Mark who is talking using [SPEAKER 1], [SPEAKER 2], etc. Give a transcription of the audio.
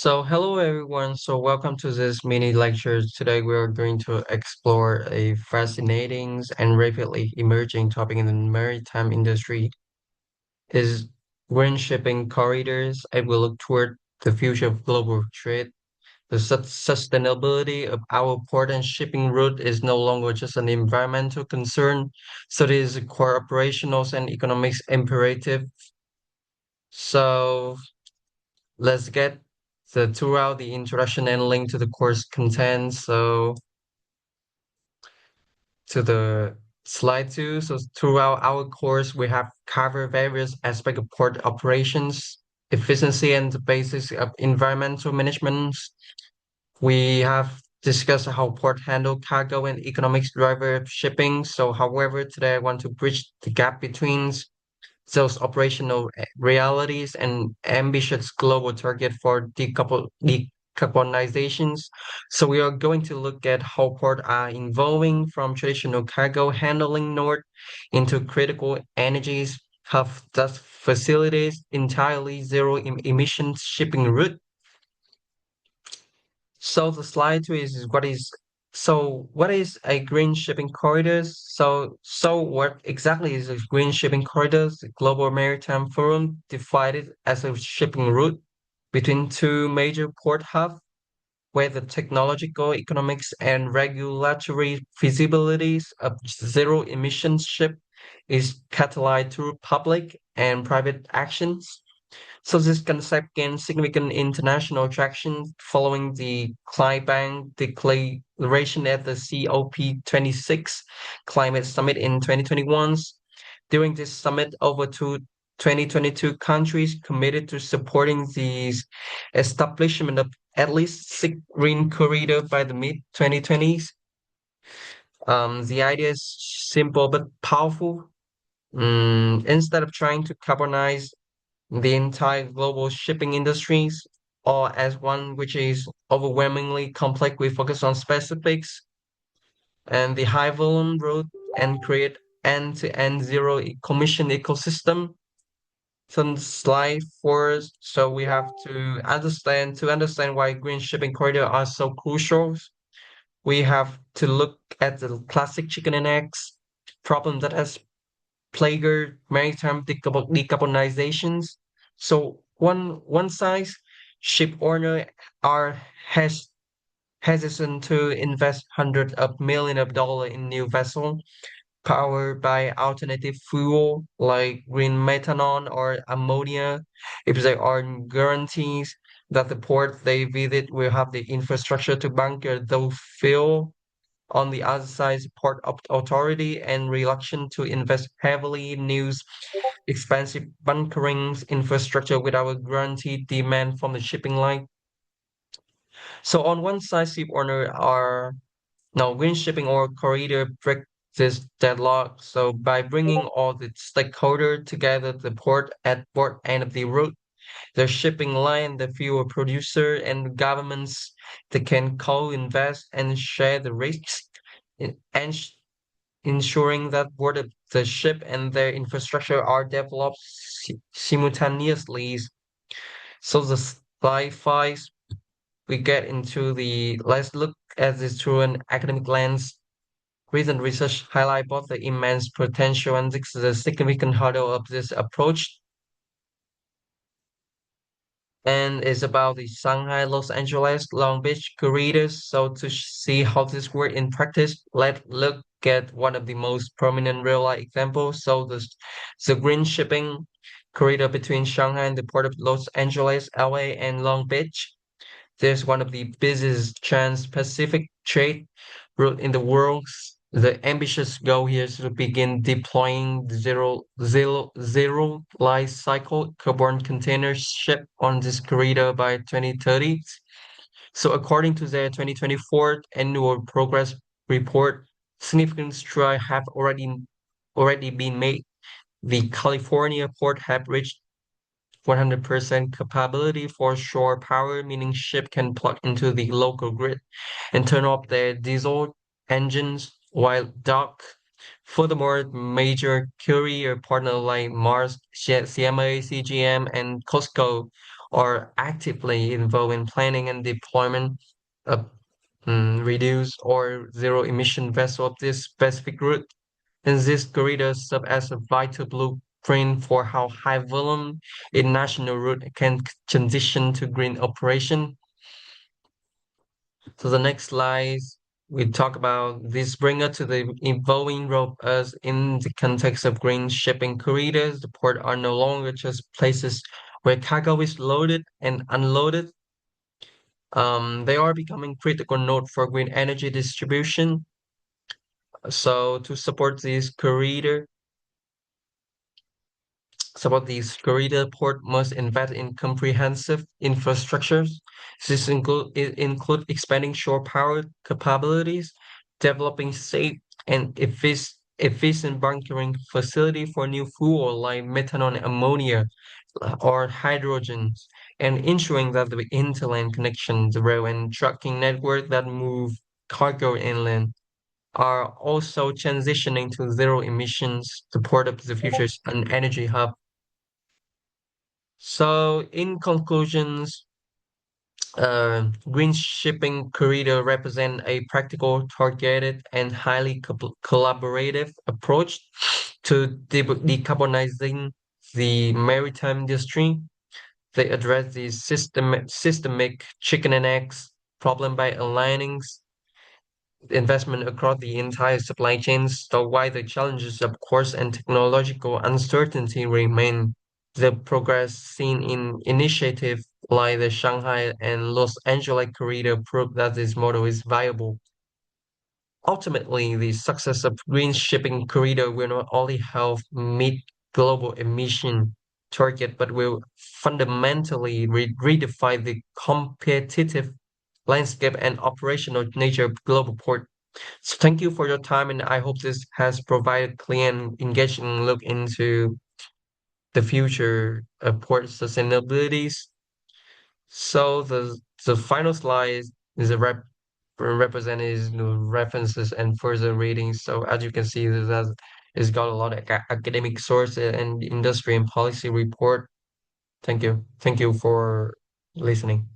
[SPEAKER 1] Hello everyone. Welcome to this mini lecture. Today we are going to explore a fascinating and rapidly emerging topic in the maritime industry is green shipping corridors. I will look toward the future of global trade. The sustainability of our port and shipping route is no longer just an environmental concern, so it is a core operational and economics imperative. So let's get throughout the introduction and link to the course content. To the slide two. So throughout our course, we have covered various aspects of port operations, efficiency, and the basics of environmental management. We have discussed how port handle cargo and economics driver of shipping. However, today I want to bridge the gap between those operational realities and ambitious global target for decarbonizations. So we are going to look at how ports are evolving from traditional cargo handling north into critical energies, have thus facilities entirely zero emissions shipping route. So the slide two is what is a green shipping corridors? What exactly is a green shipping corridors? The Global Maritime Forum defined it as a shipping route between two major port hubs where the technological, economics, and regulatory feasibilities of zero emissions ship is catalyzed through public and private actions. So this concept gained significant international traction following the Climate Declaration at the COP26 Climate Summit in 2021. During this summit, over 2022 countries committed to supporting the establishment of at least six green corridors by the mid-2020s. The idea is simple but powerful. Instead of trying to carbonize the entire global shipping industries, or as one which is overwhelmingly complex, we focus on specifics and the high volume route and create end-to-end zero commission ecosystem. So on slide four, so we have to understand why green shipping corridor are so crucial. We have to look at the classic chicken and eggs problem that has plagued maritime decarbonizations. So one size ship owner are has hesitant to invest hundreds of millions of dollars in new vessel powered by alternative fuel like green methanol or ammonia if there are guarantees that the port they visit will have the infrastructure to bunker those fuel. On the other side, port authority and reluctant to invest heavily in new expensive bunkering infrastructure without guaranteed demand from the shipping line. So on one side, ship owner are now green shipping or corridor break this deadlock. So by bringing all the stakeholders together, the port at both end of the route, the shipping line, the fuel producer, and governments, they can co-invest and share the risks, and ensuring that both the ship and their infrastructure are developed simultaneously. So the slide five, we get into let's look at this through an academic lens. Recent research highlight both the immense potential and the significant hurdle of this approach, and it's about the Shanghai, Los Angeles, Long Beach corridors. So to see how this work in practice, let's look at one of the most prominent real-life examples. The green shipping corridor between Shanghai and the port of Los Angeles, LA, and Long Beach. There's one of the busiest trans-Pacific trade route in the world. The ambitious goal here is to begin deploying the zero life cycle carbon container ship on this corridor by 2030. So according to their 2024 annual progress report, significant strides have already been made. The California port have reached 100% capability for shore power, meaning ship can plug into the local grid and turn off their diesel engines while dock. Furthermore, major courier partners like Mars, CMA, CGM, and Costco are actively involved in planning and deployment of reduced or zero emission vessel of this specific route. And these corridors serve as a vital blueprint for how high volume international route can transition to green operation. So the next slide, we talk about this bring us to the evolving role as in the context of green shipping corridors. The port are no longer just places where cargo is loaded and unloaded. They are becoming critical node for green energy distribution. So to support these corridor port must invest in comprehensive infrastructures. This include expanding shore power capabilities, developing safe and efficient bunkering facility for new fuel like methanol and ammonia or hydrogen, and ensuring that the interland connections, the rail and trucking network that move cargo inland are also transitioning to zero emissions to port of the future's an energy hub. So, in conclusions, green shipping corridor represent a practical, targeted, and highly collaborative approach to decarbonizing the maritime industry. They address the systemic chicken and eggs problem by aligning investment across the entire supply chains. So while the challenges, of course, and technological uncertainty remain, the progress seen in initiatives like the Shanghai and Los Angeles corridor prove that this model is viable. Ultimately, the success of green shipping corridor will not only help meet global emission target, but will fundamentally redefine the competitive landscape and operational nature of global port. So thank you for your time, and I hope this has provided clear and engaging look into the future of port sustainabilities. So the final slide is a representative references and further readings. So as you can see, this has it's got a lot of academic sources and industry and policy report. Thank you. Thank you for listening.